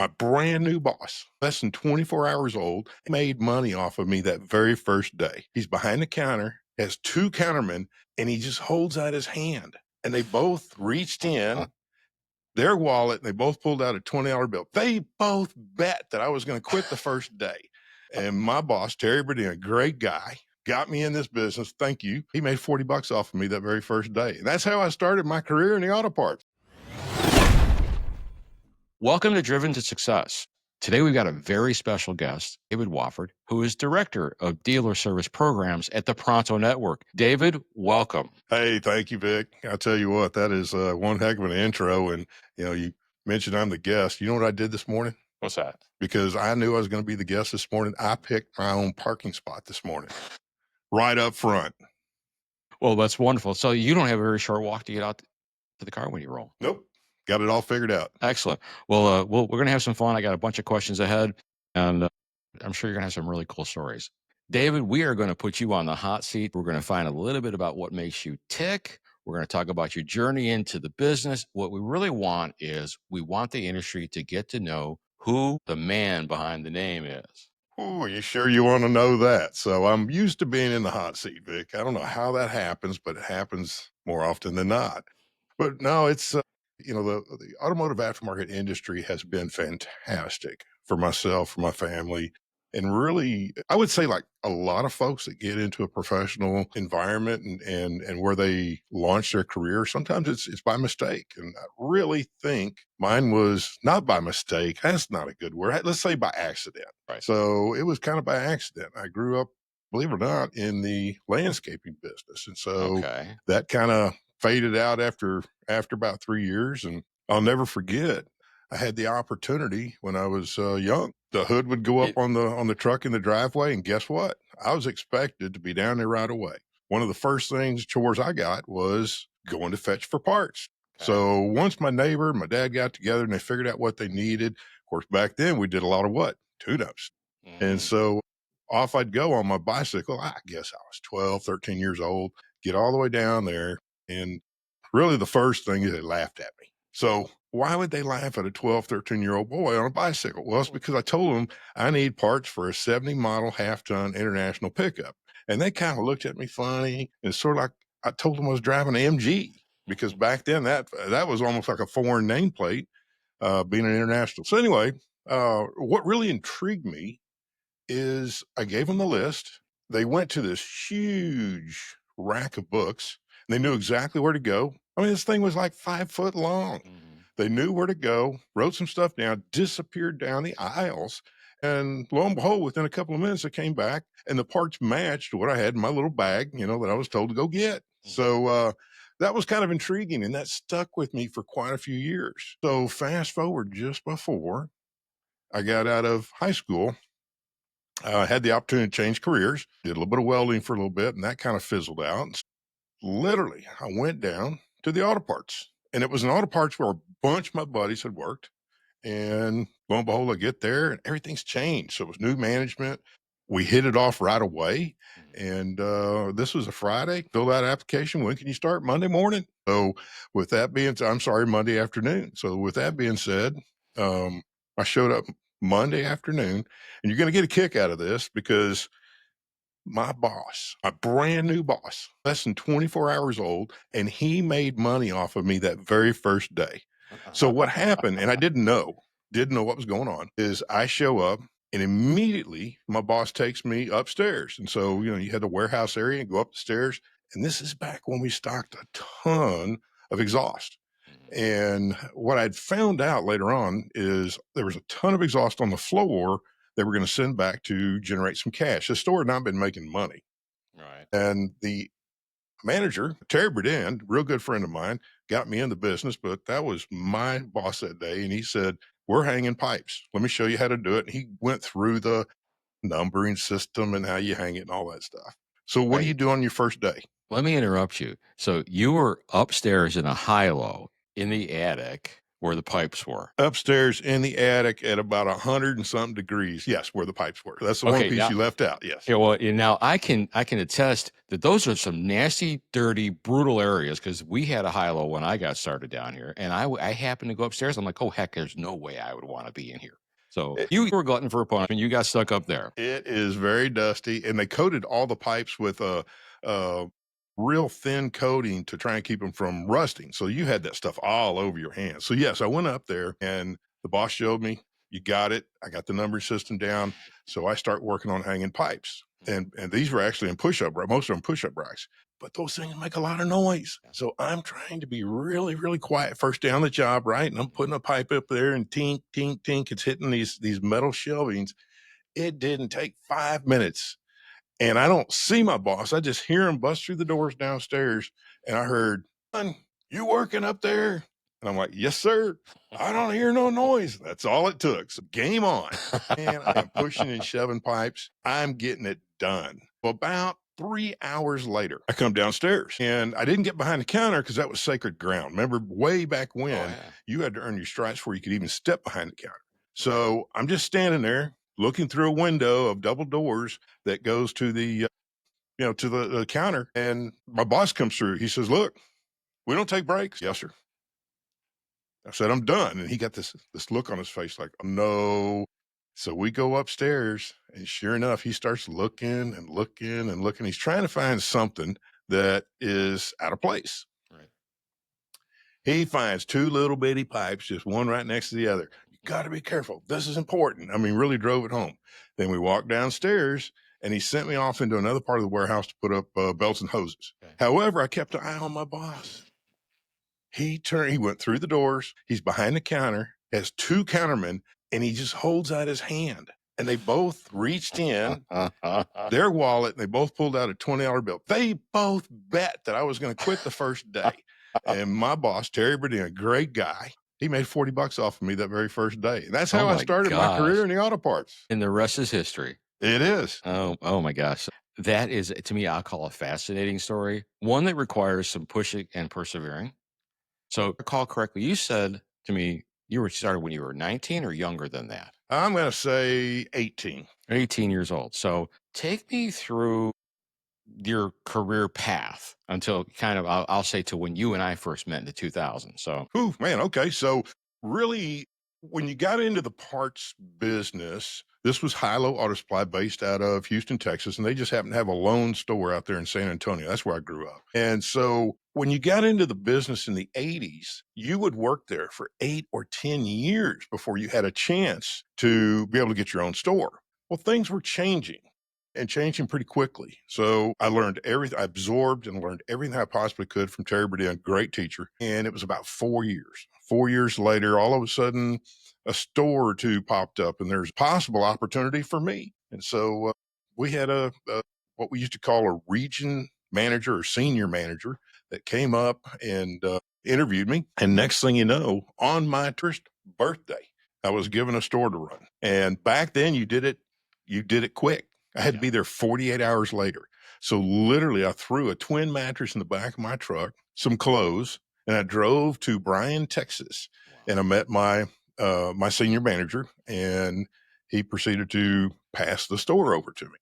My brand new boss, less than 24 hours old, made money off of me that very first day. He's behind the counter, has two countermen, and he just holds out his hand. And they both reached in their wallet and they both pulled out a $20 bill. They both bet that I was going to quit the first day. And my boss, Terry Burdine, a great guy, got me in this business. Thank you. He made 40 bucks off of me that very first day. And that's how I started my career in the auto parts. Welcome to Driven to Success. Today, we've got a very special guest, David Wafford, who is Director of Dealer Service Programs at the Pronto Network. David, welcome. Hey, thank you, Vic. I'll tell you what, that is one heck of an intro. And, you mentioned I'm the guest. You know what I did this morning? What's that? Because I knew I was going to be the guest this morning. I picked my own parking spot this morning, right up front. Well, that's wonderful. So you don't have a very short walk to get out to the car when you roll. Nope. Got it all figured out. Excellent. Well, we're going to have some fun. I got a bunch of questions ahead, and I'm sure you're going to have some really cool stories. David, we are going to put you on the hot seat. We're going to find a little bit about what makes you tick. We're going to talk about your journey into the business. What we really want is we want the industry to get to know who the man behind the name is. Oh, you sure you want to know that? So I'm used to being in the hot seat, Vic. I don't know how that happens, but it happens more often than not. But no, it's, the automotive aftermarket industry has been fantastic for myself, for my family. And really, I would say like a lot of folks that get into a professional environment and where they launch their career, sometimes it's by mistake. And I really think mine was not by mistake. That's not a good word. Let's say by accident. Right. So it was kind of by accident. I grew up, believe it or not, in the landscaping business. And so that kind of faded out after about 3 years. And I'll never forget, I had the opportunity when I was young. The hood would go up on the truck in the driveway, and guess what? I was expected to be down there right away. One of the first chores I got was going to fetch for parts. So once my neighbor and my dad got together and they figured out what they needed, of course, back then we did a lot of what? Tune-ups. And so off I'd go on my bicycle. I guess I was 12, 13 years old, get all the way down there. And really the first thing is they laughed at me. So why would they laugh at a 12, 13-year-old boy on a bicycle? Well, it's because I told them I need parts for a 70 model half-ton international pickup. And they kind of looked at me funny. And sort of like I told them I was driving an MG because back then that was almost like a foreign nameplate, being an international. So anyway, what really intrigued me is I gave them the list. They went to this huge rack of books and they knew exactly where to go. I mean, this thing was like 5 foot long. They knew where to go, wrote some stuff down, disappeared down the aisles. And lo and behold, within a couple of minutes, I came back and the parts matched what I had in my little bag, that I was told to go get. So that was kind of intriguing and that stuck with me for quite a few years. So fast forward just before I got out of high school, I had the opportunity to change careers, did a little bit of welding for a little bit, and that kind of fizzled out. And literally, I went down to the auto parts. And it was an auto parts where a bunch of my buddies had worked. And lo and behold, I get there and everything's changed. So it was new management. We hit it off right away. And this was a Friday, filled out application. When can you start? Monday morning. So with that being said, I'm sorry, Monday afternoon. So with that being said, I showed up Monday afternoon, and you're going to get a kick out of this because my boss, a brand new boss, less than 24 hours old, and he made money off of me that very first day. So what happened, and I didn't know what was going on, is I show up and immediately my boss takes me upstairs. And so, you had the warehouse area and go up the stairs. And this is back when we stocked a ton of exhaust. And what I'd found out later on is there was a ton of exhaust on the floor they were going to send back to generate some cash. The store had not been making money. Right. And the manager, Terry Burdine, real good friend of mine, got me in the business, but that was my boss that day. And he said, we're hanging pipes. Let me show you how to do it. And he went through the numbering system and how you hang it and all that stuff. So what do you do on your first day? Let me interrupt you. So you were upstairs in a high-low in the attic where the pipes were. Upstairs in the attic at about 100 and something degrees. Yes, where the pipes were. That's the one Okay, piece now you left out. Yes. yeah, well, now I can attest that those are some nasty, dirty, brutal areas because we had a high-low when I got started down here, and I happened to go upstairs. I'm like, oh heck, there's no way I would want to be in here. So It, you were a glutton for punishment. You got stuck up there. it is very dusty, and they coated all the pipes with a real thin coating to try and keep them from rusting. So you had that stuff all over your hands. So yes, I went up there, and the boss showed me, "You got it." I got the number system down, so I start working on hanging pipes, and these were actually in push-up, most of them push-up racks. But those things make a lot of noise. So I'm trying to be really, really quiet first day on the job, right? And I'm putting a pipe up there and tink, tink, tink. It's hitting these metal shelvings. It didn't take 5 minutes. And I don't see my boss. I just hear him bust through the doors downstairs. And I heard, "Son, you working up there?" And I'm like, "Yes, sir." "I don't hear no noise." That's all it took. So game on. And I am pushing and shoving pipes. I'm getting it done. About 3 hours later, I come downstairs and I didn't get behind the counter because that was sacred ground. Remember, way back Oh when yeah, you had to earn your stripes before you could even step behind the counter. right. So I'm just standing there looking through a window of double doors that goes to the counter. And my boss comes through. He says, "Look, we don't take breaks." "Yes, sir." I said, "I'm done." And he got this look on his face like, "Oh, no." So we go upstairs, and sure enough, he starts looking and looking and looking. He's trying to find something that is out of place. Right. He finds two little bitty pipes, just one right next to the other. "You got to be careful. This is important." I mean, really drove it home. Then we walked downstairs, and he sent me off into another part of the warehouse to put up belts and hoses. Okay. However, I kept an eye on my boss. He went through the doors. He's behind the counter, has two countermen, and he just holds out his hand. And they both reached in their wallet and they both pulled out a $20 bill. They both bet that I was going to quit the first day. And my boss, Terry Burdine, a great guy, he made 40 bucks off of me that very first day. And that's Oh how I my started my career gosh. in the auto parts. And the rest is history. It is. Oh my gosh. That is, to me, I'll call a fascinating story. One that requires some pushing and persevering. So, if I recall correctly, you said to me you were started when you were 19 or younger than that? I'm going to say 18. 18 years old. So, take me through your career path until kind of, I'll say to when you and I first met in the 2000s. So, Ooh, man. Okay. So, really, when you got into the parts business, this was Hilo Auto Supply based out of Houston, Texas, and they just happened to have a lone store out there in San Antonio. That's where I grew up. And so, when you got into the business in the 80s, you would work there for 8 or 10 years before you had a chance to be able to get your own store. Well, things were changing and changing pretty quickly. So I learned everything, I absorbed and learned everything I possibly could from Terry Burdine, great teacher. And it was about 4 years. 4 years later, all of a sudden, a store or two popped up and there's possible opportunity for me. And so we had a what we used to call a region manager or senior manager that came up and interviewed me. And next thing you know, on my first birthday, I was given a store to run. And back then you did it quick. I had to yeah. be there 48 hours later. So literally, I threw a twin mattress in the back of my truck, some clothes, and I drove to Bryan, Texas, and I Wow. met my senior manager, and he proceeded to pass the store over to me.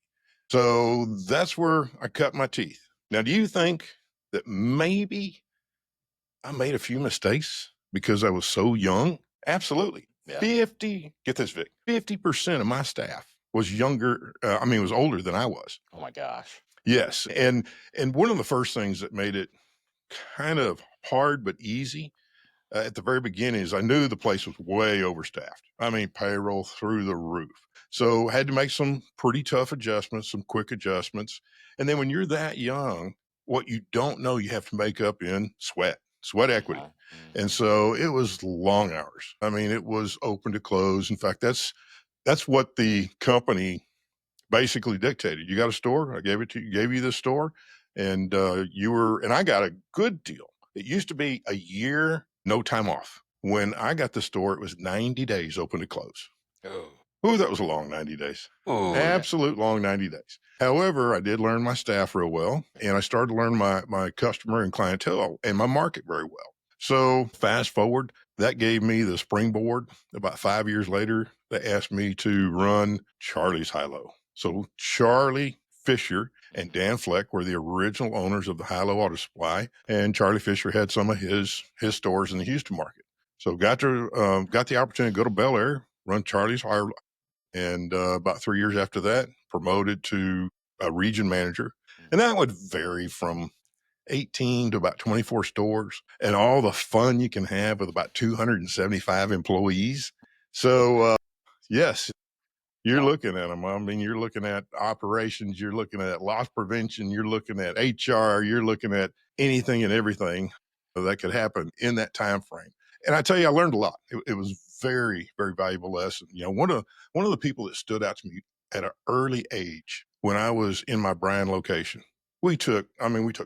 So that's where I cut my teeth. Now, do you think that maybe I made a few mistakes because I was so young? Absolutely. Yeah. 50, get this, Vic, 50% of my staff was younger. Was older than I was. Oh my gosh. Yes. And one of the first things that made it kind of hard but easy at the very beginning is I knew the place was way overstaffed. I mean, payroll through the roof. So had to make some pretty tough adjustments, some quick adjustments. And then when you're that young, what you don't know, you have to make up in sweat equity. Uh-huh. And Mhm. so it was long hours. I mean, it was open to close. In fact, that's what the company basically dictated. You got a store, I gave it to you, gave you the store, and and I got a good deal. It used to be a year, no time off. When I got the store, it was 90 days open to close. Oh. Ooh, that was a long 90 days. Oh yeah. Absolute long 90 days. However, I did learn my staff real well, and I started to learn my customer and clientele and my market very well. So fast forward, that gave me the springboard. About 5 years later, they asked me to run Charlie's High-Low. So Charlie Fisher and Dan Fleck were the original owners of the High-Low Auto Supply, and Charlie Fisher had some of his stores in the Houston market. So got the opportunity to go to Bel Air, run Charlie's High-Low, and about 3 years after that, promoted to a region manager, and that would vary from 18 to about 24 stores and all the fun you can have with about 275 employees. So, yes, you're looking at them. I mean, you're looking at operations, you're looking at loss prevention, you're looking at HR, you're looking at anything and everything that could happen in that time frame. And I tell you, I learned a lot. It was very, very valuable lesson. You know, one of the people that stood out to me at an early age when I was in my Bryan location, we took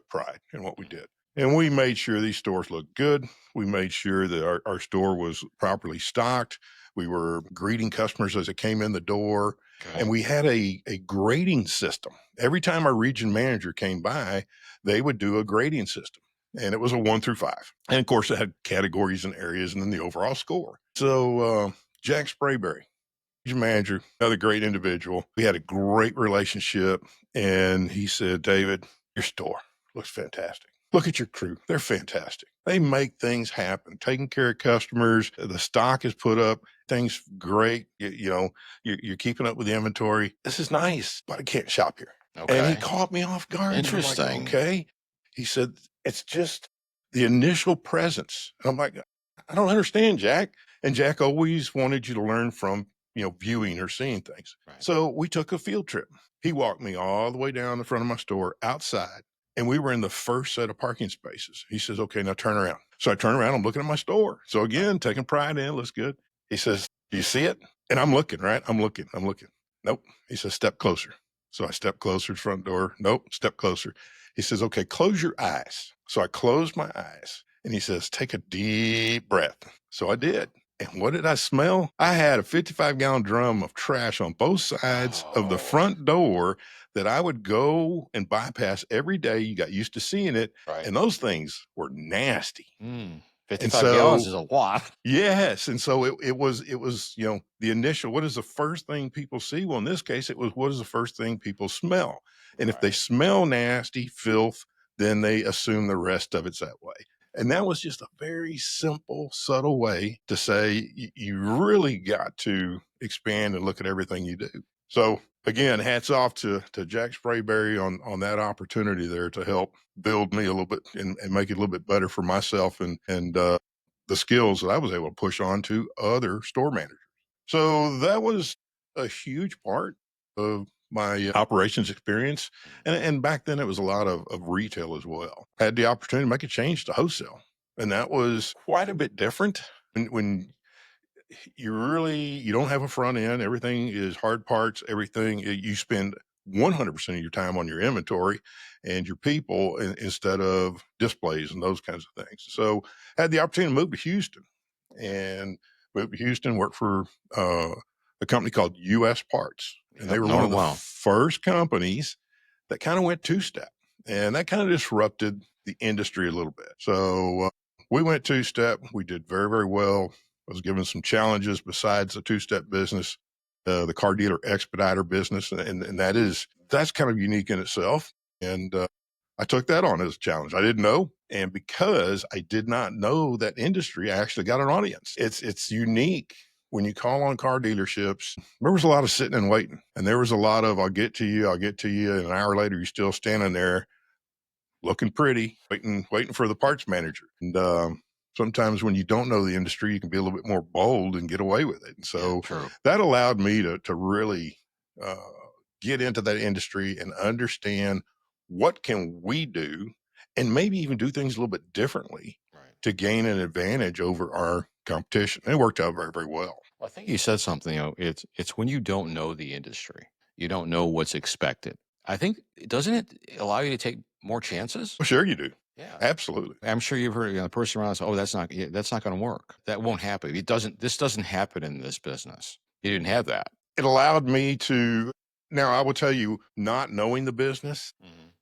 pride in what we did. And we made sure these stores looked good. We made sure that our store was properly stocked. We were greeting customers as they came in the door. And we had a grading system. Every time our region manager came by, they would do a grading system. And it was a 1 through 5. And of course, it had categories and areas and then the overall score. So, Jack Sprayberry, region manager, another great individual. We had a great relationship. And he said, David, your store looks fantastic. Look at your crew. They're fantastic. They make things happen, taking care of customers. The stock is put up. Things great. You're keeping up with the inventory. This is nice, but I can't shop here. And he caught me off guard. And I'm like, Interesting. okay. He said, it's just the initial presence. And I'm like, I don't understand, Jack. And Jack always wanted you to learn from, viewing or seeing things. Right. So we took a field trip. He walked me all the way down the front of my store outside, and we were in the first set of parking spaces. He says, okay, now turn around. So I turn around, I'm looking at my store. So again, taking pride in, looks good. He says, do you see it? And I'm looking, right? I'm looking. Nope. He says, step closer. So I step closer to the front door. Nope, step closer. He says, okay, close your eyes. So I closed my eyes, and he says, take a deep breath. So I did. And what did I smell? I had a 55-gallon drum of trash on both sides of the front door that I would go and bypass every day. You got used to seeing it. Right. And those things were nasty. 55 gallons is a lot. Yes. And so it was, the initial, what is the first thing people see? Well, in this case, it was, what is the first thing people smell? And if they smell nasty, filth, then they assume the rest of it's that way. And that was just a very simple, subtle way to say you really got to expand and look at everything you do. So again, hats off to Jack Sprayberry on that opportunity there to help build me a little bit and make it a little bit better for myself and the skills that I was able to push on to other store managers. So that was a huge part of my operations experience. And back then it was a lot of retail as well. I had the opportunity to make a change to wholesale. And that was quite a bit different when you don't have a front end. Everything is hard parts. Everything you spend 100% of your time on your inventory and your people instead of displays and those kinds of things. So I had the opportunity to move to Houston and work for a company called US Parts. And they were one of the first companies that kind of went two-step, and that kind of disrupted the industry a little bit. So we went two-step. We did very, very well. I was given some challenges besides the two-step business, the car dealer expediter business, and that's kind of unique in itself. And I took that on as a challenge. I didn't know, and because I did not know that industry, I actually got an audience. It's unique. When you call on car dealerships, there was a lot of sitting and waiting. And there was a lot of, I'll get to you. And an hour later, you're still standing there looking pretty, waiting for the parts manager. And sometimes when you don't know the industry, you can be a little bit more bold and get away with it. And so that allowed me to really uh, get into that industry and understand what can we do and maybe even do things a little bit differently to gain an advantage over our competition. And it worked out very, very well. Well, I think you said something, it's when you don't know the industry, you don't know what's expected. I think, doesn't it allow you to take more chances? Well, sure you do. Yeah. Absolutely. I'm sure you've heard, the person around us, oh, that's not going to work. That won't happen. This doesn't happen in this business. You didn't have that. It allowed me to, now I will tell you, not knowing the business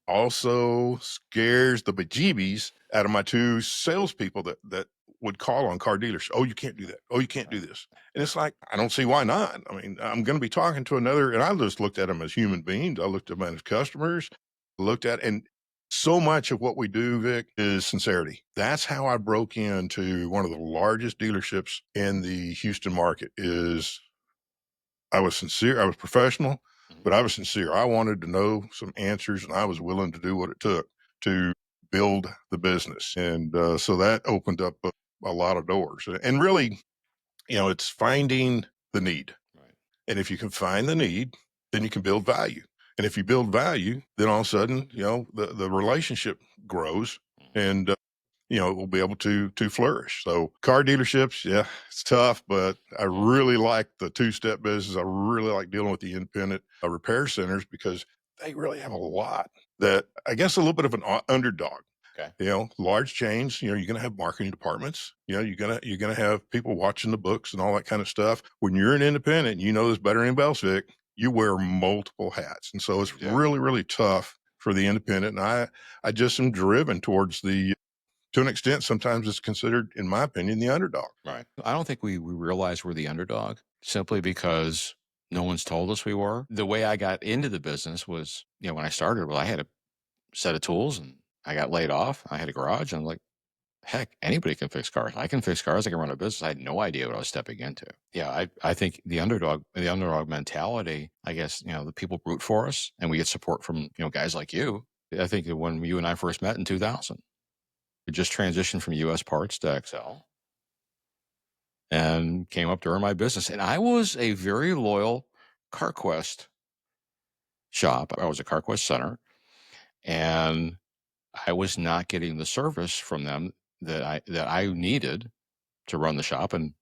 also scares the bejeebies out of my two salespeople that would call on car dealers. Oh, you can't do that. Oh, you can't do this. And it's like, I don't see why not. I mean, I'm going to be talking to another, and I just looked at them as human beings. I looked at them as customers, looked at, and so much of what we do, Vic, is sincerity. That's how I broke into one of the largest dealerships in the Houston market. Is I was sincere, I was professional, but I was sincere. I wanted to know some answers, and I was willing to do what it took to build the business. And so that opened up a lot of doors. And really, it's finding the need. Right. And if you can find the need, then you can build value. And if you build value, then all of a sudden, the relationship grows, and we'll be able to flourish. So car dealerships, yeah, it's tough, but I really like the two-step business. I really like dealing with the independent repair centers because they really have a lot that I guess a little bit of an underdog. Okay. Large chains, you're going to have marketing departments, you're going to have people watching the books and all that kind of stuff. When you're an independent, this better than anybody else, Vic, you wear multiple hats. And so it's Yeah. really, really tough for the independent. And I just am driven towards to an extent, sometimes it's considered, in my opinion, the underdog. Right. I don't think we realize we're the underdog simply because no one's told us we were. The way I got into the business was, when I started, well, I had a set of tools and I got laid off. I had a garage and I'm like, heck, anybody can fix cars. I can fix cars. I can run a business. I had no idea what I was stepping into. Yeah, I think the underdog mentality, I guess, the people root for us and we get support from, guys like you. I think that when you and I first met in 2000, we just transitioned from US parts to XL and came up to earn my business. And I was a very loyal CarQuest shop. I was a CarQuest center and I was not getting the service from them that I needed to run the shop, and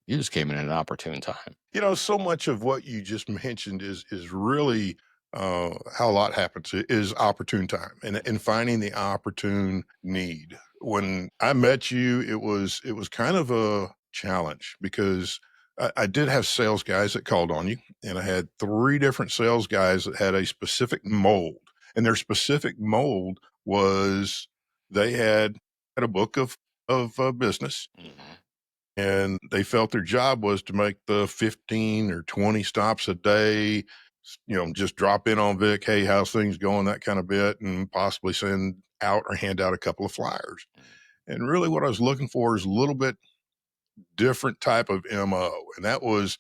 you just came in at an opportune time. So much of what you just mentioned is really how a lot happens is opportune time and finding the opportune need. When I met you, it was kind of a challenge because I did have sales guys that called on you, and I had three different sales guys that had a specific mold, and their specific mold was they had a book of business, Mhm. and they felt their job was to make the 15 or 20 stops a day, just drop in on Vic, hey, how's things going, that kind of bit, and possibly send out or hand out a couple of flyers. And really what I was looking for is a little bit different type of MO. And that was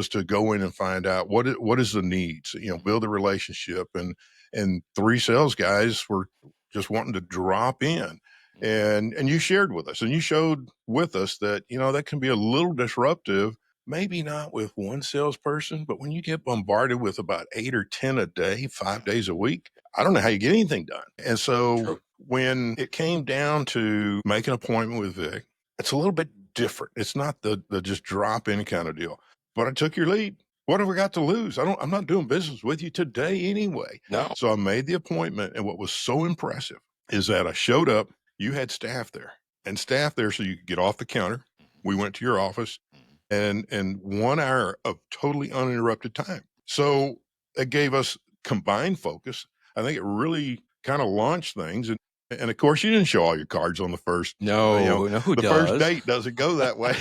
to go in and find out what is the needs, build a relationship. And three sales guys were just wanting to drop in. And you shared with us and you showed with us that, that can be a little disruptive, maybe not with one salesperson, but when you get bombarded with about 8 or 10 a day, 5 days a week, I don't know how you get anything done. And so True. when it came down to make an appointment with Vic, it's a little bit different. It's not the just drop in kind of deal. But I took your lead. What have we got to lose? I'm not doing business with you today anyway. No. So I made the appointment, and what was so impressive is that I showed up, you had staff there, and staff there so you could get off the counter. We went to your office and 1 hour of totally uninterrupted time. So it gave us combined focus. I think it really kind of launched things. And of course, you didn't show all your cards on the first, No, no, who the first does? date doesn't go that way.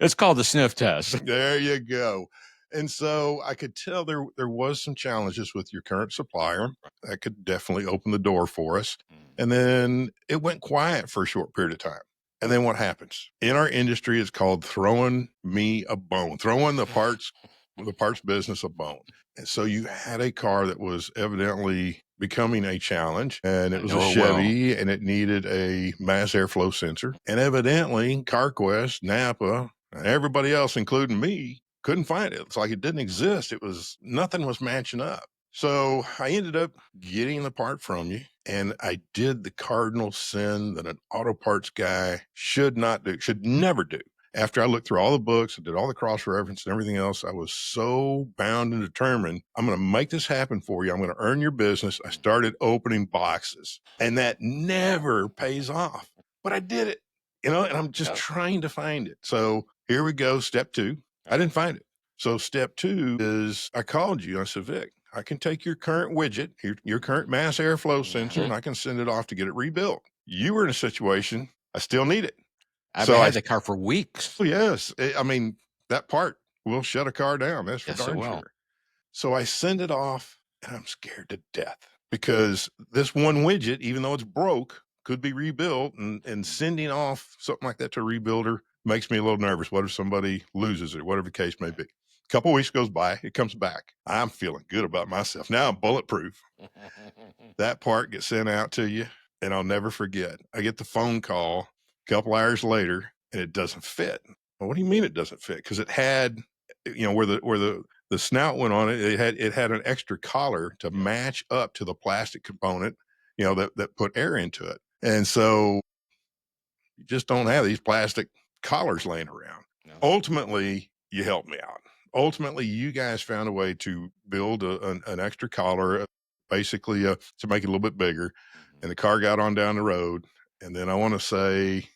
It's called the sniff test. There you go. And so I could tell there was some challenges with your current supplier. That could definitely open the door for us. And then it went quiet for a short period of time. And then what happens? In our industry, it's called throwing me a bone, throwing the parts business a bone. And so you had a car that was evidently becoming a challenge, and I it was a know it well. Chevy, and it needed a mass airflow sensor. And evidently, CarQuest, Napa, and everybody else, including me, couldn't find it. It's like it didn't exist. Nothing was matching up. So I ended up getting the part from you, and I did the cardinal sin that an auto parts guy should not do, should never do. After I looked through all the books and did all the cross reference and everything else, I was so bound and determined. I'm going to make this happen for you. I'm going to earn your business. I started opening boxes, and that never pays off. But I did it, and I'm just Yeah. trying to find it. So here we go. Step two. I didn't find it. So step two is I called you. I said, Vic, I can take your current widget, your current mass airflow sensor, and I can send it off to get it rebuilt. You were in a situation, I still need it. I've So had the car for weeks. oh, yes, I mean, that part will shut a car down. That's for Yes, it darn will. sure. So I send it off and I'm scared to death because this one widget, even though it's broke, could be rebuilt, and Mhm. sending off something like that to a rebuilder makes me a little nervous. What if somebody loses it, whatever the case may be? A couple weeks goes by, it comes back. I'm feeling good about myself. Now I'm bulletproof. That part gets sent out to you, and I'll never forget. I get the phone call a couple hours later, and it doesn't fit. Well, what do you mean it doesn't fit? Because it had, where the snout went on it, it had an extra collar to match up to the plastic component, that put air into it. And so you just don't have these plastic collars laying around. No. Ultimately, you helped me out. Ultimately, you guys found a way to build an extra collar, basically, to make it a little bit bigger. Mhm. And the car got on down the road. And then I want to say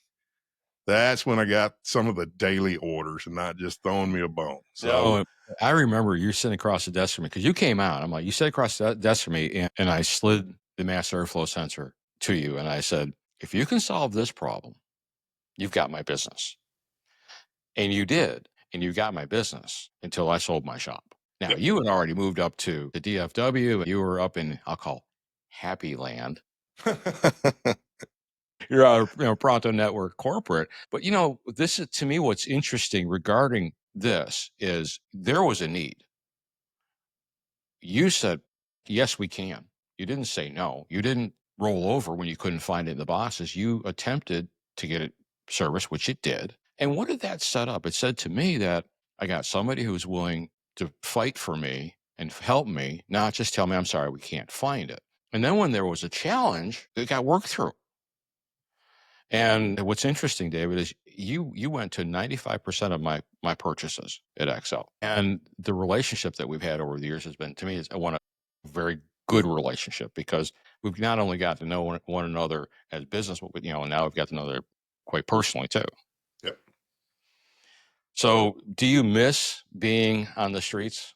that's when I got some of the daily orders and not just throwing me a bone. So, No, I remember you sitting across the desk from me because you came out. I'm like, you sat across the desk from me, and I slid the mass airflow sensor to you, and I said, if you can solve this problem, you've got my business. And you did, and you got my business until I sold my shop. Now, yep. you had already moved up to the DFW. You were up in, I'll call Happy Land. You're a Pronto Network corporate. But this is to me what's interesting regarding this is there was a need. You said, yes, we can. You didn't say no. You didn't roll over when you couldn't find it in the boxes. You attempted to get it serviced, which it did. And what did that set up? It said to me that I got somebody who's willing to fight for me and help me, not just tell me, I'm sorry, we can't find it. And then when there was a challenge, it got worked through. And what's interesting, David, is you went to 95% of my purchases at Excel. And the relationship that we've had over the years has been, to me, is one a very good relationship because we've not only got to know one another as business, but now we've got to know each other quite personally too. Yep. So, do you miss being on the streets?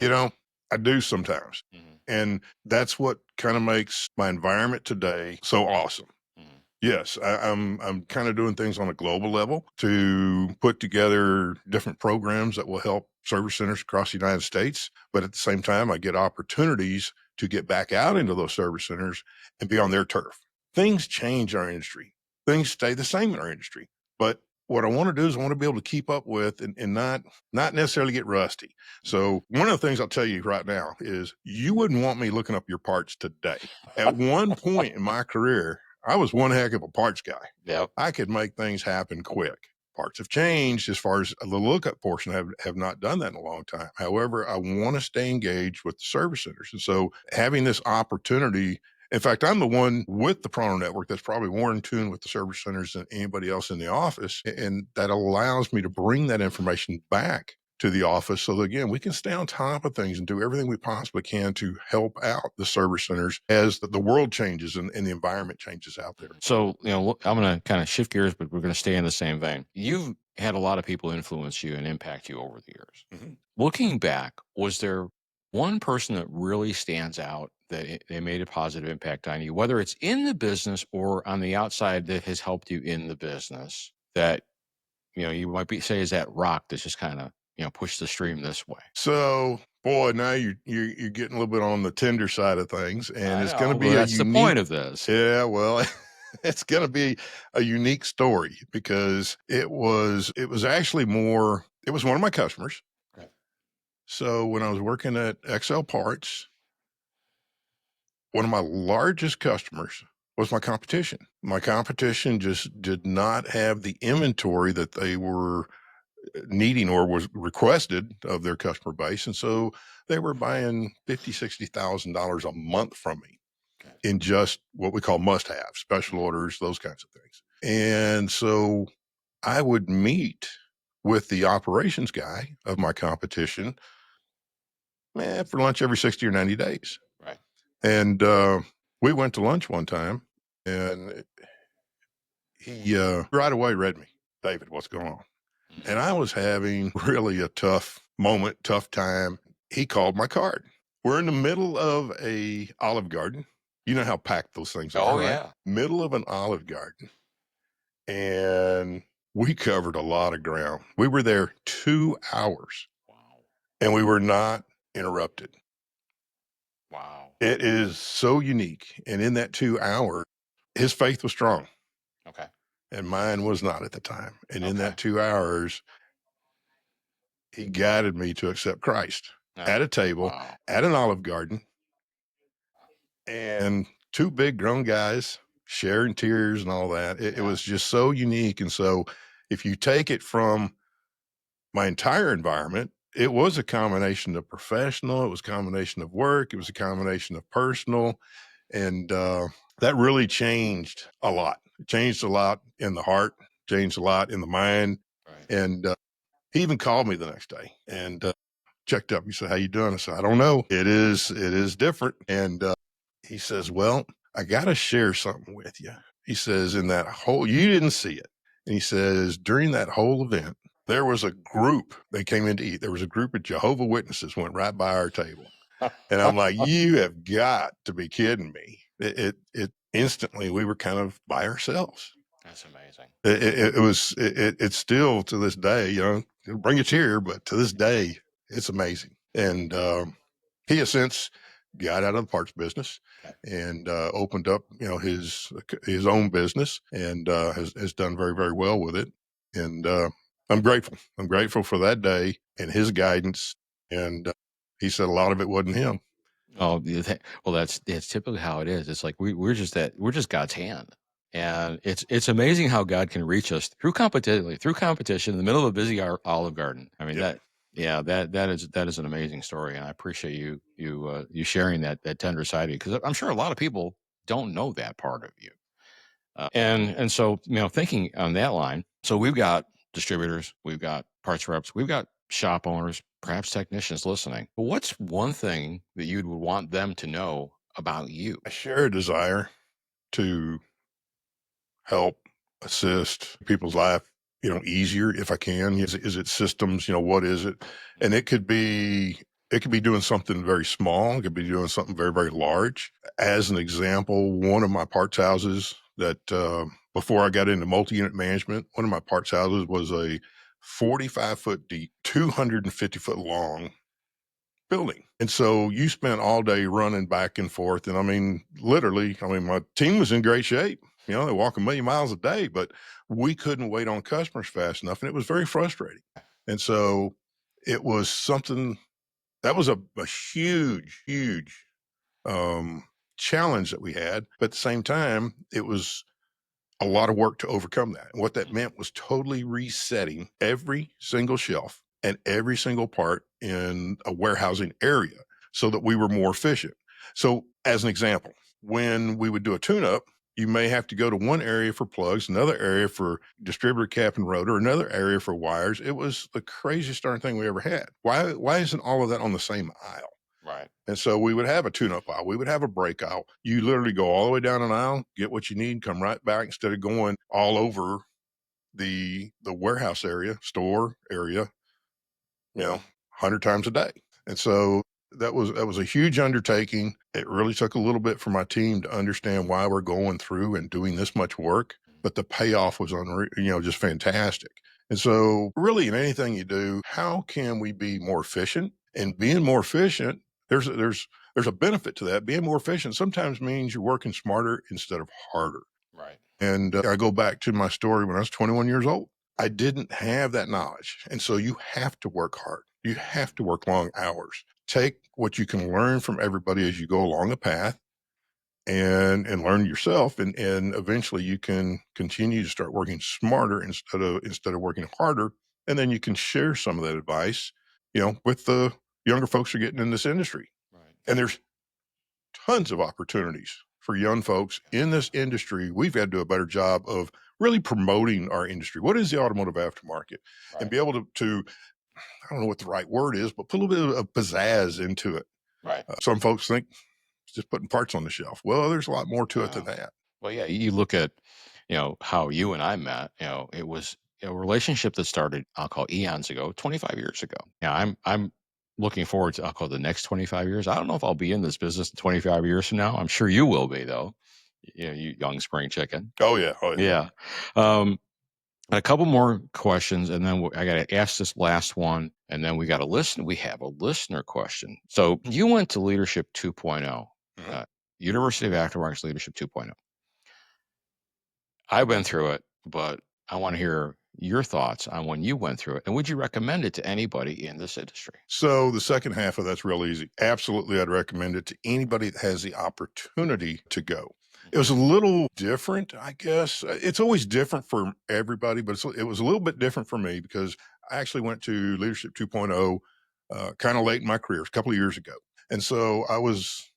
You know, I do sometimes. Mhm. And that's what kind of makes my environment today so awesome. Mhm. Yes, I'm kind of doing things on a global level to put together different programs that will help service centers across the United States. But at the same time, I get opportunities to get back out into those service centers and be on their turf. Things change in our industry. Things stay the same in our industry. But what I want to do is I want to be able to keep up with and not necessarily get rusty. So one of the things I'll tell you right now is you wouldn't want me looking up your parts today. At one point in my career, I was one heck of a parts guy. Yep. I could make things happen quick. Parts have changed as far as the lookup portion. Have not done that in a long time. However, I want to stay engaged with the service centers. And so having this opportunity, in fact, I'm the one with the Pronto Network that's probably more in tune with the service centers than anybody else in the office. And that allows me to bring that information back to the office so that, again, we can stay on top of things and do everything we possibly can to help out the service centers as the world changes and the environment changes out there. So, look, I'm going to kind of shift gears, but we're going to stay in the same vein. You've had a lot of people influence you and impact you over the years. Mhm. Looking back, was there one person that really stands out that they made a positive impact on you, whether it's in the business or on the outside that has helped you in the business that, you might say is that rock that's just kind of, push the stream this way? So, boy, now you're getting a little bit on the tender side of things, and I it's going know, to but be a that's the unique. point of this. Yeah, well, it's going to be a unique story because it was actually more. It was one of my customers. Okay. So when I was working at XL Parts, one of my largest customers was my competition. My competition just did not have the inventory that they were needing or was requested of their customer base. And so they were buying $50,000, $60,000 a month from me Okay. in just what we call must have special orders, those kinds of things. And so I would meet with the operations guy of my competition, man, for lunch every 60 or 90 days. Right. And we went to lunch one time and he right away read me, David, what's going on? And Mhm. I was having really a tough moment, tough time. He called my card. We're in the middle of a Olive Garden. You know how packed those things are, Oh, right? yeah. Middle of an Olive Garden. and we covered a lot of ground. We were there 2 hours Wow. and we were not interrupted. Wow. It is so unique. And in that 2 hours, his faith was strong Okay. and mine was not at the time. And in Okay. that 2 hours, he guided me to accept Christ Yeah. at a table, Wow. at an Olive Garden, and two big grown guys sharing tears and all that. It Yeah. was just so unique. And so, if you take it from my entire environment, it was a combination of professional, it was a combination of work, it was a combination of personal, and that really changed a lot. It changed a lot in the heart, changed a lot in the mind, Right. and he even called me the next day and checked up. He said, "How you doing?" I said, "I don't know. It is different." And he says, "Well, I got to share something with you." He says, "In that whole, you didn't see it." And he says, "During that whole event, there was a group they came in to eat. There was a group of Jehovah Witnesses went right by our table." And I'm like, "You have got to be kidding me." It instantly, we were kind of by ourselves. That's amazing. It's still to this day, it'll bring a tear, but to this day, it's amazing. And he has since got out of the parts business Okay. and opened up, his own business and has done very, very well with it. And I'm grateful. I'm grateful for that day and his guidance. And he said a lot of it wasn't him. Oh, well, that's typically how it is. It's like we're just God's hand, and it's amazing how God can reach us through competition in the middle of a busy Olive Garden. I mean Yeah. that is an amazing story, and I appreciate you sharing that tender side of you because I'm sure a lot of people don't know that part of you. And so, thinking on that line, so we've got distributors, we've got parts reps, we've got shop owners, perhaps technicians listening. But what's one thing that you'd would want them to know about you? I share a desire to help assist people's life, easier if I can. Is it systems? What is it? And it could be doing something very small. It could be doing something very, very large. As an example, one of my parts houses that before I got into multi-unit management, one of my parts houses was a 45-foot deep, 250-foot long building. And so you spent all day running back and forth. And I mean, literally, my team was in great shape. They walk a million miles a day, but we couldn't wait on customers fast enough. And it was very frustrating. And so it was something that was a huge, huge um, challenge that we had. But at the same time, it was a lot of work to overcome that. And what that meant was totally resetting every single shelf and every single part in a warehousing area so that we were more efficient. So, as an example, when we would do a tune up, you may have to go to one area for plugs, another area for distributor cap and rotor, another area for wires. It was the craziest darn thing we ever had. Why isn't all of that on the same aisle? Right. And so we would have a tune-up aisle. We would have a break aisle. You literally go all the way down an aisle, get what you need, come right back instead of going all over the warehouse area, store area, 100 times a day. And so that was a huge undertaking. It really took a little bit for my team to understand why we're going through and doing this much work, but the payoff was just fantastic. And so really in anything you do, how can we be more efficient? And being more efficient, there's a benefit to that. Being more efficient sometimes means you're working smarter instead of harder. Right. And I go back to my story when I was 21 years old. I didn't have that knowledge. And so you have to work hard. You have to work long hours. Take what you can learn from everybody as you go along a path and learn yourself. And eventually you can continue to start working smarter instead of working harder. And then you can share some of that advice, with the younger folks who are getting in this industry. Right. And there's tons of opportunities for young folks in this industry. We've got to do a better job of really promoting our industry. What is the automotive aftermarket? And Right. be able to I don't know what the right word is, but put a little bit of pizzazz into it. Right. Some folks think it's just putting parts on the shelf. Well, there's a lot more to it than Wow. that. Well, yeah, you look at, how you and I met, it was a relationship that started, I'll call eons ago, 25 years ago. Yeah, I'm looking forward to, I'll call the next 25 years. I don't know if I'll be in this business in 25 years from now. I'm sure you will be though. You young spring chicken. Oh yeah, oh yeah. Yeah. Um, a couple more questions, and then I got to ask this last one, and then we got to listen. We have a listener question. So you went to Leadership 2.0, Mhm. University of Aftermarket's Leadership 2.0. I've been through it, but I want to hear your thoughts on when you went through it, and would you recommend it to anybody in this industry? So the second half of that's real easy. Absolutely, I'd recommend it to anybody that has the opportunity to go. It was a little different, I guess. It's always different for everybody, but it was a little bit different for me because I actually went to Leadership 2.0 kind of late in my career, a couple of years ago. And so I was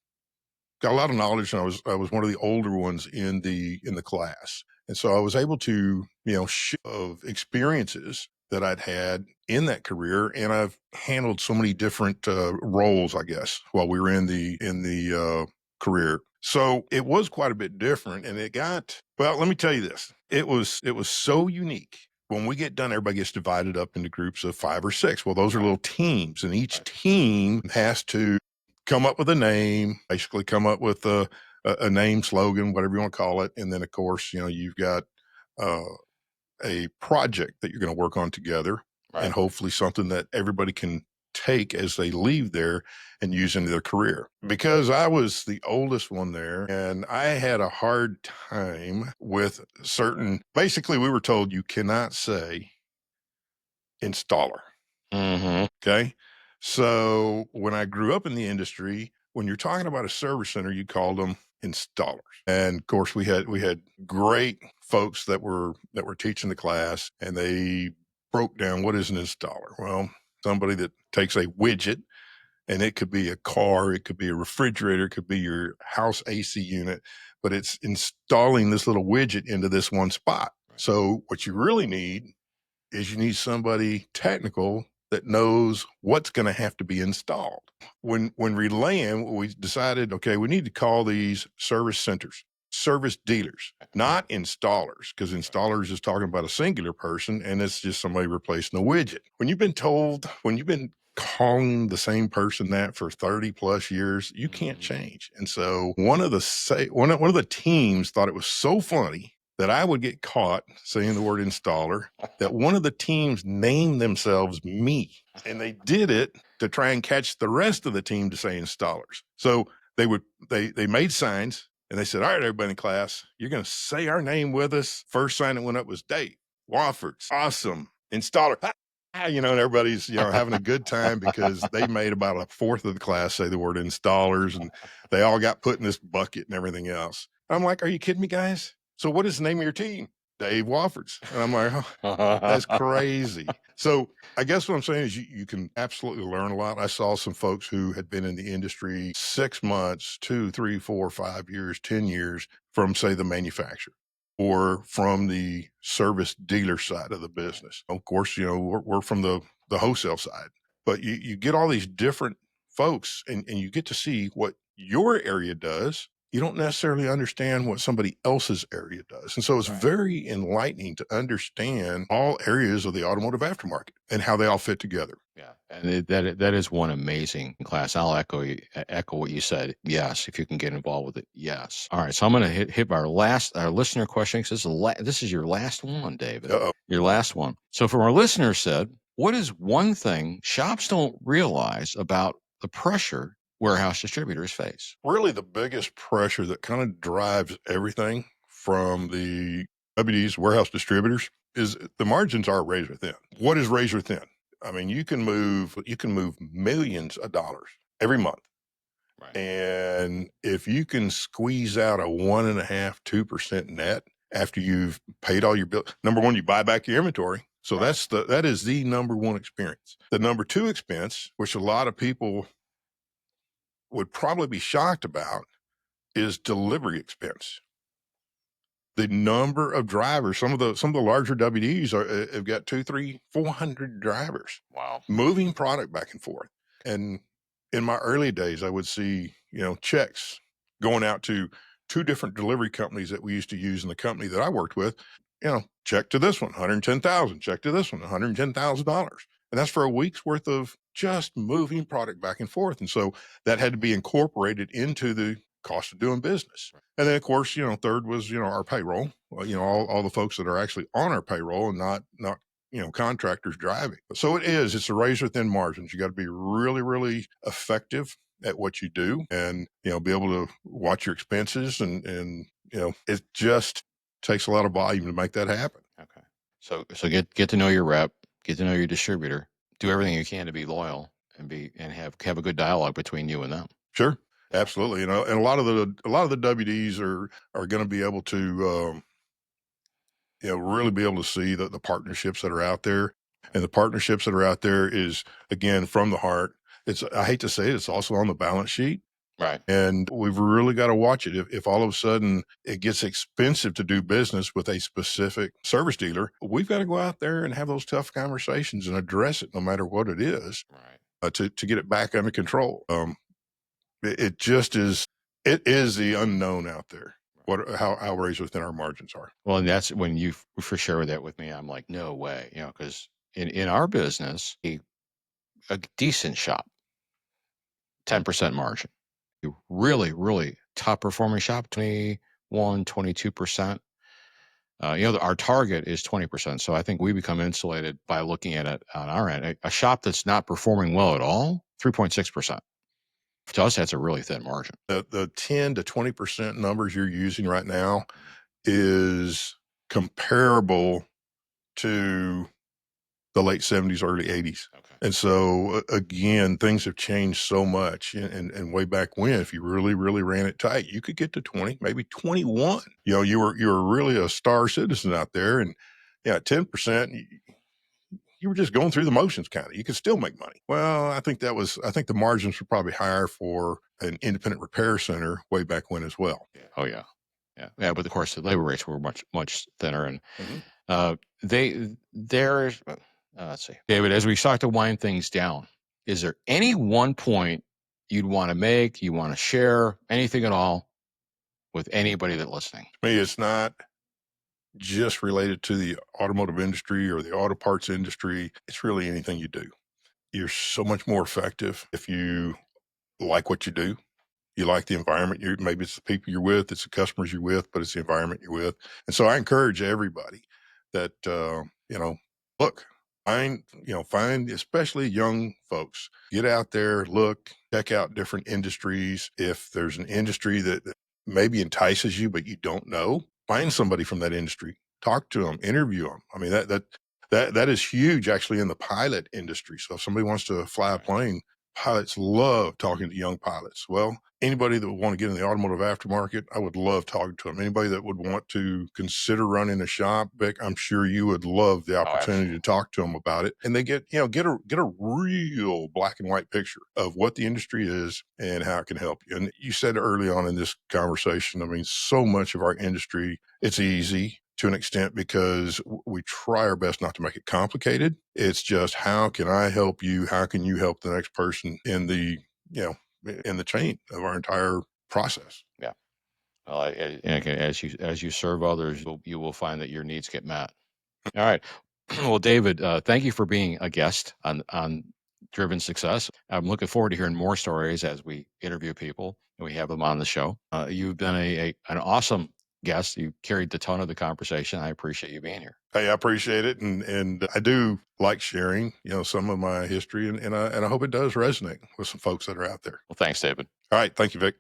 got a lot of knowledge, and I was one of the older ones in the class, and so I was able to share of experiences that I'd had in that career, and I've handled so many different roles, I guess, while we were in the career. So it was quite a bit different, and it got well. Let me tell you this: it was so unique. When we get done, everybody gets divided up into groups of 5 or 6. Well, those are little teams, and each team has to come up with a name, basically come up with a name, slogan, whatever you want to call it. And then, of course, you've got uh, a project that you're going to work on together, and Right. hopefully something that everybody can take as they leave there and use into their career. Because I was the oldest one there, and I had a hard time with basically, we were told you cannot say installer. Mm-hmm. Okay. So when I grew up in the industry, when you're talking about a service center, you called them installers. And of course we had great folks that were teaching the class, and they broke down what is an installer. Well, somebody that takes a widget, and it could be a car, it could be a refrigerator, it could be your house AC unit, but it's installing this little widget into this one spot. So what you really need is you need somebody technical that knows what's going to have to be installed. When relaying, we decided, okay, we need to call these service centers, service dealers, not installers, because installers is talking about a singular person, and it's just somebody replacing a widget. When you've been calling the same person that for 30 plus years, you can't change. And so one of the teams thought it was so funny that I would get caught saying the word installer, that one of the teams named themselves me, and they did it to try and catch the rest of the team to say installers. So they made signs, and they said, "All right, everybody in class, you're going to say our name with us." First sign that went up was Dave Wafford, awesome installer. And everybody's having a good time because they made about a fourth of the class say the word installers, and they all got put in this bucket and everything else. I'm like, "Are you kidding me, guys? So what is the name of your team?" Dave Wafford's. And I'm like, "Oh, that's crazy." So I guess what I'm saying is you can absolutely learn a lot. I saw some folks who had been in the industry 6 months, 2, 3, 4, 5 years, 10 years from, say, the manufacturer or from the service dealer side of the business. Of course, we're from the wholesale side, but you get all these different folks, and you get to see what your area does. You don't necessarily understand what somebody else's area does. And so it's very enlightening to understand all areas of the automotive aftermarket and how they all fit together. Yeah, and that is one amazing class. I'll echo what you said. Yes, if you can get involved with it. Yes. All right, so I'm going to hit our listener question, because this is your last one, David. Uh-oh. Your last one. So from our listener said, what is one thing shops don't realize about the pressure warehouse distributors face? Really, the biggest pressure that kind of drives everything from the WDs, warehouse distributors, is the margins are razor thin. What is razor thin? I mean, you can move millions of dollars every month. Right. And if you can squeeze out a 1.5–2% net after you've paid all your bills, number one, you buy back your inventory. So Right. that is the number one experience. The number two expense, which a lot of people would probably be shocked about, is delivery expense. The number of drivers, some of the larger WDs have got 2, 3, 400 drivers. Wow. Moving product back and forth. And in my early days, I would see, checks going out to 2 different delivery companies that we used to use in the company that I worked with. Check to this one, 110,000, check to this one, $110,000. And that's for a week's worth of just moving product back and forth. And so that had to be incorporated into cost of doing business. And then, of course, third was, our payroll. Well, all the folks that are actually on our payroll and not contractors driving. So it's a razor thin margins. You got to be really, really effective at what you do, and be able to watch your expenses, and it just takes a lot of volume to make that happen. Okay. So get to know your rep, get to know your distributor, do everything you can to be loyal and have a good dialogue between you and them. Sure. Yeah. Absolutely. And a lot of the WDs are going to be able to really be able to see the partnerships that are out there. And the partnerships that are out there is, again, from the heart. I hate to say it, it's also on the balance sheet. Right. And we've really got to watch it. If all of a sudden it gets expensive to do business with a specific service dealer, we've got to go out there and have those tough conversations and address it no matter what it is, Right. to get it back under control. It just is, it is the unknown out there, how raised within our margins are. Well, and that's when you for sure that with me, I'm like, no way, because in our business, a decent shop, 10% margin. You really, really top performing shop, 21, 22%. Our target is 20%. So I think we become insulated by looking at it on our end. A shop that's not performing well at all, 3.6%. To us, that's a really thin margin. The 10 to 20% numbers you're using right now is comparable to the late 70s, early 80s. Okay. And so, again, things have changed so much. And way back when, if you really, really ran it tight, you could get to 20, maybe 21. You were really a star citizen out there. And yeah, 10%, you were just going through the motions kind of. You could still make money. Well, I think the margins were probably higher for an independent repair center way back when as well. Yeah. Oh, yeah. Yeah. Yeah. But of course, the labor rates were much, much thinner. And Mhm. there's, let's see, David, as we start to wind things down, is there any one point you'd want to make, you want to share, anything at all with anybody that's listening? To me, it's not just related to the automotive industry or the auto parts industry. It's really anything you do. You're so much more effective if you like what you do. You like the environment. Maybe it's the people you're with, it's the customers you're with, but it's the environment you're with. And so I encourage everybody that look, find especially young folks, get out there, look, check out different industries. If there's an industry that maybe entices you, but you don't know, find somebody from that industry, talk to them, interview them. I mean, that is huge actually in the pilot industry. So if somebody wants to fly a plane, pilots love talking to young pilots. Well, anybody that would want to get in the automotive aftermarket, I would love talking to them. Anybody that would want to consider running a shop, Vic, I'm sure you would love the Oh, opportunity absolutely. to talk to them about it. And they get a real black and white picture of what the industry is and how it can help you. And you said early on in this conversation, I mean, so much of our industry, it's easy to an extent because we try our best not to make it complicated. It's just, how can I help you? How can you help the next person in the chain of our entire process? Yeah. Well, as you serve others, you will find that your needs get met. All right. Well, David, thank you for being a guest on Driven Success. I'm looking forward to hearing more stories as we interview people and we have them on the show. You've been an awesome guest. You carried the tone of the conversation. I appreciate you being here. Hey, I appreciate it, and I do like sharing, some of my history, and I hope it does resonate with some folks that are out there. Well, thanks, David. All right, thank you, Vic.